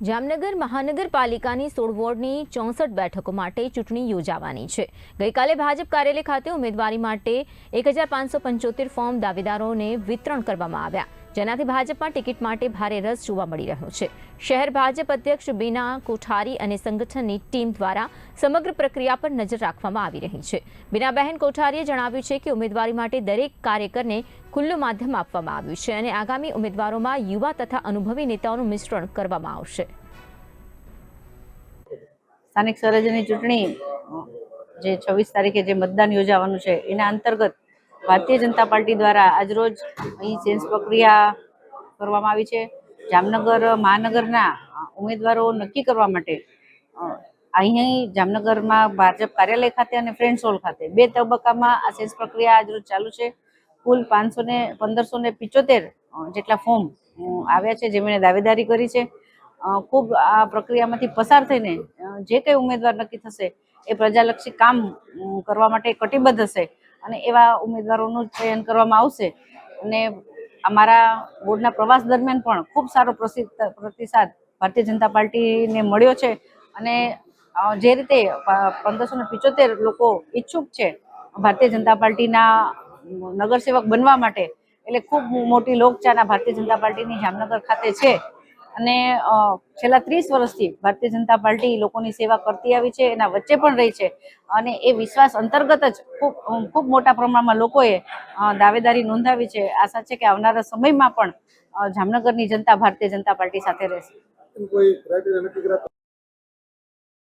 જામનગર મહાનગરપાલિકાની 16 વોર્ડની 64 બેઠકો માટે ચૂંટણી યોજાવાની છે। ગઈકાલે ભાજપ કાર્યાલય ખાતે ઉમેદવારી માટે 1575 ફોર્મ દાવેદારોને વિતરણ કરવામાં આવ્યા, જેનાથી ભાજપમાં ટિકિટ માટે ભારે રસ જોવા મળી રહ્યો છે। શહેર ભાજપ અધ્યક્ષ બીના કોઠારી અને સંગઠનની ટીમ દ્વારા સમગ્ર પ્રક્રિયા પર નજર રાખવામાં આવી રહી છે। બીનાબહેન કોઠારીએ જણાવ્યું છે કે ઉમેદવારી માટે દરેક કાર્યકરને ખુલ્લું માધ્યમ આપવામાં આવ્યું છે અને આગામી ઉમેદવારોમાં યુવા તથા અનુભવી નેતાઓનું મિશ્રણ કરવામાં આવશે। સ્થાનિક સ્વરાજ્યની ચૂંટણી જે 26 તારીખે જે મતદાન યોજાવાનું છે એના અંતર્ગત ભારતીય જનતા પાર્ટી દ્વારા આજરોજ અહીં સેન્સ પ્રક્રિયા કરવામાં આવી છે। જામનગર મહાનગરના ઉમેદવારો નક્કી કરવા માટે અહીં જામનગરમાં ભાજપ કાર્યાલય ખાતે અને ફ્રેન્ડ્સ હોલ ખાતે 2 તબક્કામાં આ સેન્સ પ્રક્રિયા આજરોજ ચાલુ છે। કુલ 1575 જેટલા ફોર્મ આવ્યા છે, જેમણે દાવેદારી કરી છે। ખૂબ આ પ્રક્રિયામાંથી પસાર થઈને જે કંઈ ઉમેદવાર નક્કી થશે એ પ્રજાલક્ષી કામ કરવા માટે કટિબદ્ધ હશે અને એવા ઉમેદવારોનું ચયન કરવામાં આવશે। અને અમારા બોર્ડના પ્રવાસ દરમિયાન પણ ખૂબ સારો પ્રતિસાદ ભારતીય જનતા પાર્ટીને મળ્યો છે અને જે રીતે 1575 લોકો ઈચ્છુક છે ભારતીય જનતા પાર્ટીના નગરસેવક બનવા માટે, એટલે ખૂબ મોટી લોકચાહના ભારતીય જનતા પાર્ટીની જામનગર ખાતે છે અને છેલ્લા 30 વર્ષથી ભારતીય જનતા પાર્ટી લોકોની સેવા કરતી આવી છે, એના વચ્ચે પણ રહી છે અને એ વિશ્વાસ અંતર્ગત જ ખૂબ મોટા પ્રમાણમાં લોકોએ દાવેદારી નોંધાવી છે। આશા છે કે આવનારા સમયમાં પણ જામનગરની જનતા ભારતીય જનતા પાર્ટી સાથે રહેશે।